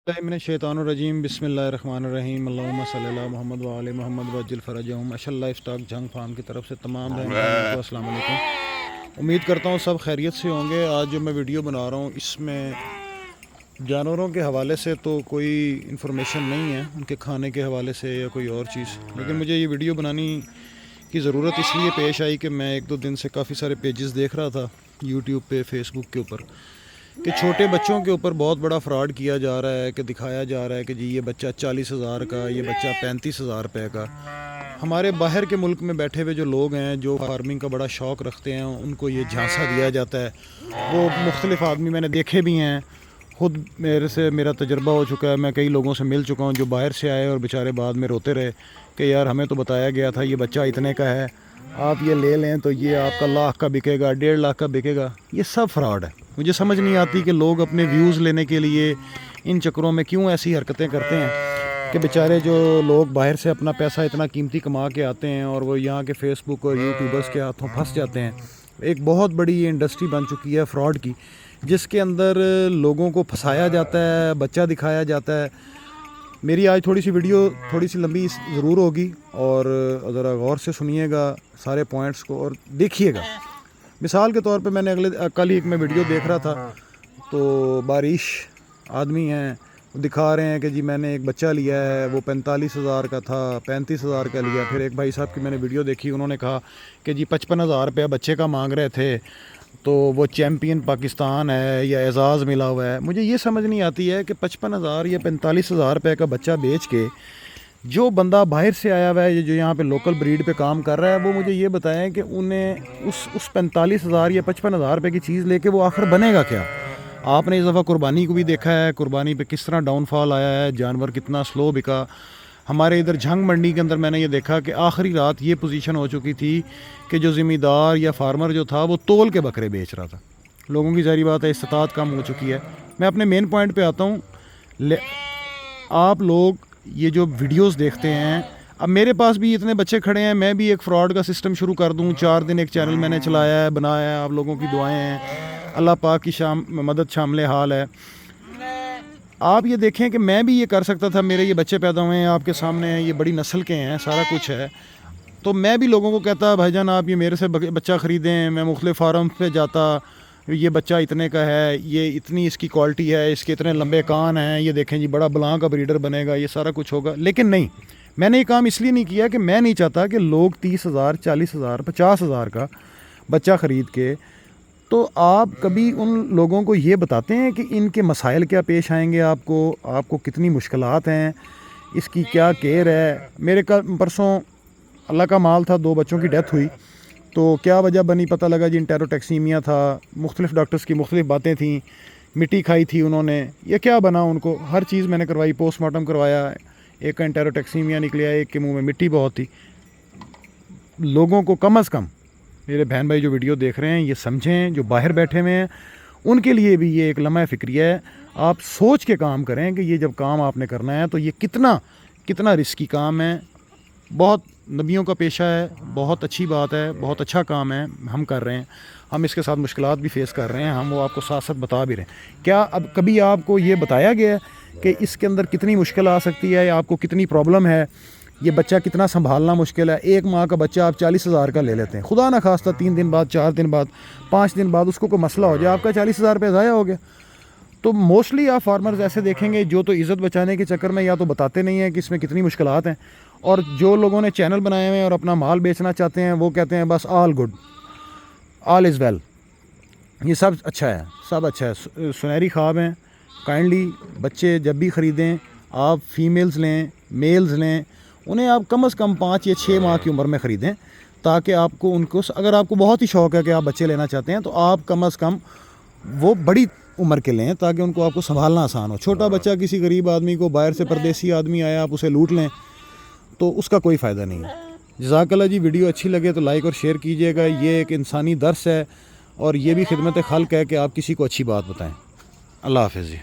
मिनश्शैतानिर्रजीम बिस्मिल्लाहिर्रहमानिर्रहीम अल्लाहुम्मा सल्ली अला मोहम्मद व आले मोहम्मद वज्जिल फ़रजहुम माशाअल्लाह स्टॉक जंग फार्म की तरफ से तमाम बहन भाइयों को अस्सलाम वालेकुम। उम्मीद करता हूँ सब खैरियत से होंगे। आज जो मैं वीडियो बना रहा हूँ इसमें जानवरों के हवाले से तो कोई इन्फॉर्मेशन नहीं है, उनके खाने के हवाले से या कोई और चीज़, लेकिन मुझे ये वीडियो बनाने की ज़रूरत इसलिए पेश आई कि मैं एक दो दिन से काफ़ी सारे पेजेस देख रहा था यूट्यूब पे, फेसबुक के ऊपर, कि छोटे बच्चों के ऊपर बहुत बड़ा फ्रॉड किया जा रहा है, कि दिखाया जा रहा है कि जी ये बच्चा 40,000 का, ये बच्चा 35,000 रुपये का। हमारे बाहर के मुल्क में बैठे हुए जो लोग हैं जो फार्मिंग का बड़ा शौक़ रखते हैं, उनको ये झांसा दिया जाता है। वो मुख्तलिफ़ आदमी मैंने देखे भी हैं, ख़ुद मेरा तजर्बा हो चुका है। मैं कई लोगों से मिल चुका हूँ जो बाहर से आए और बेचारे बाद में रोते रहे कि यार हमें तो बताया गया था ये बच्चा इतने का है, आप ये ले लें तो ये आपका लाख का बिकेगा, 1.5 लाख का बिकेगा। ये सब फ्रॉड है। मुझे समझ नहीं आती कि लोग अपने व्यूज़ लेने के लिए इन चक्करों में क्यों ऐसी हरकतें करते हैं कि बेचारे जो लोग बाहर से अपना पैसा इतना कीमती कमा के आते हैं और वो यहाँ के फेसबुक और यूट्यूबर्स के हाथों फंस जाते हैं। एक बहुत बड़ी इंडस्ट्री बन चुकी है फ़्रॉड की, जिसके अंदर लोगों को फंसाया जाता है, बच्चा दिखाया जाता है। मेरी आज थोड़ी सी वीडियो थोड़ी सी लंबी ज़रूर होगी और ज़रा गौर से सुनिएगा सारे पॉइंट्स को और देखिएगा। मिसाल के तौर पे मैंने कल ही एक मैं वीडियो देख रहा था, तो बारिश आदमी हैं दिखा रहे हैं कि जी मैंने एक बच्चा लिया है, वो 45,000 का था, 35,000 का लिया। फिर एक भाई साहब की मैंने वीडियो देखी, उन्होंने कहा कि जी 55,000 रुपये बच्चे का मांग रहे थे, तो वो चैम्पियन पाकिस्तान है या एजाज़ मिला हुआ है। मुझे ये समझ नहीं आती है कि 55,000 या 45,000 रुपये का बच्चा बेच के जो बंदा बाहर से आया हुआ है, जो यहाँ पे लोकल ब्रीड पे काम कर रहा है, वो मुझे ये बताएं कि उन्हें उस 45,000 या 55,000 रुपये की चीज़ लेके वो आखिर बनेगा क्या। आपने इस दफ़ा कुर्बानी को भी देखा है, कुर्बानी पे किस तरह डाउनफॉल आया है, जानवर कितना स्लो बिका। हमारे इधर झंग मंडी के अंदर मैंने ये देखा कि आखिरी रात ये पोजीशन हो चुकी थी कि जो ज़मींदार या फार्मर जो था वो तोल के बकरे बेच रहा था। लोगों की ज़ाहिर बात है इस्तात कम हो चुकी है। मैं अपने मेन पॉइंट पे आता हूँ। आप लोग ये जो वीडियोस देखते हैं, अब मेरे पास भी इतने बच्चे खड़े हैं, मैं भी एक फ़्रॉड का सिस्टम शुरू कर दूँ। 4 दिन एक चैनल मैंने चलाया है, बनाया है, आप लोगों की दुआएँ हैं, अल्लाह पाक की मदद शामिल हाल है। आप ये देखें कि मैं भी ये कर सकता था, मेरे ये बच्चे पैदा हुए हैं आपके सामने हैं, ये बड़ी नस्ल के हैं, सारा कुछ है, तो मैं भी लोगों को कहता भाईजान आप ये मेरे से बच्चा ख़रीदें। मैं मुख्तलिफ़ फार्म पे जाता, ये बच्चा इतने का है, ये इतनी इसकी क्वालिटी है, इसके इतने लंबे कान हैं, ये देखें जी बड़ा बलां का ब्रीडर बनेगा, ये सारा कुछ होगा। लेकिन नहीं, मैंने ये काम इसलिए नहीं किया कि मैं नहीं चाहता कि लोग 30,000, 40,000, 50,000 का बच्चा ख़रीद के, तो आप कभी उन लोगों को ये बताते हैं कि इनके मसाइल क्या पेश आएंगे, आपको कितनी मुश्किलात हैं, इसकी क्या केयर है। मेरे का परसों अल्लाह का माल था, 2 बच्चों की डेथ हुई, तो क्या वजह बनी पता लगा जी इंटेरोटैक्सीमिया था। मुख्तलिफ़ डॉक्टर्स की मुख्तलिफ़ बातें थीं, मिट्टी खाई थी उन्होंने, ये क्या बना उनको, हर चीज़ मैंने करवाई, पोस्टमार्टम करवाया, एक का इंटेरोटैक्सीमिया निकला, एक के मुँह में मिट्टी बहुत थी। लोगों को कम अज़ कम, मेरे बहन भाई जो वीडियो देख रहे हैं ये समझें, जो बाहर बैठे हुए हैं उनके लिए भी ये एक लम्हा फ़िक्रिया है। आप सोच के काम करें कि ये जब काम आपने करना है तो ये कितना रिस्की काम है। बहुत नबियों का पेशा है, बहुत अच्छी बात है, बहुत अच्छा काम है, हम कर रहे हैं, हम इसके साथ मुश्किलात भी फेस कर रहे हैं, हम वो आपको साथ साथ बता भी रहे हैं। क्या अब कभी आपको ये बताया गया है कि इसके अंदर कितनी मुश्किल आ सकती है, आपको कितनी प्रॉब्लम है, ये बच्चा कितना संभालना मुश्किल है। एक माँ का बच्चा आप 40,000 का ले लेते हैं, खुदा ना खास्ता 3 दिन बाद, 4 दिन बाद, 5 दिन बाद उसको कोई मसला हो जाए, आपका 40,000 रुपये ज़ाया हो गया। तो मोस्टली आप फार्मर्स ऐसे देखेंगे जो तो इज़्ज़त बचाने के चक्कर में या तो बताते नहीं हैं कि इसमें कितनी मुश्किलात हैं, और जो लोगों ने चैनल बनाए हुए हैं और अपना माल बेचना चाहते हैं वो कहते हैं बस all good, all is well, ये सब अच्छा है, सब अच्छा है, सुनहरी ख्वाब हैं। काइंडली बच्चे जब भी ख़रीदें आप फीमेल्स लें, मेल्स लें, उन्हें आप कम से कम 5 या 6 माह की उम्र में ख़रीदें, ताकि आपको उनको, अगर आपको बहुत ही शौक़ है कि आप बच्चे लेना चाहते हैं तो आप कम से कम वो बड़ी उम्र के लें, ताकि उनको आपको संभालना आसान हो। छोटा बच्चा किसी गरीब आदमी को, बाहर से परदेसी आदमी आया, आप उसे लूट लें तो उसका कोई फ़ायदा नहीं है। जज़ाकल्लाह जी। वीडियो अच्छी लगे तो लाइक और शेयर कीजिएगा। ये एक इंसानी दर्स है और ये भी खिदमत खल्क़ है कि आप किसी को अच्छी बात बताएँ। अल्लाह हाफ़िज़ जी।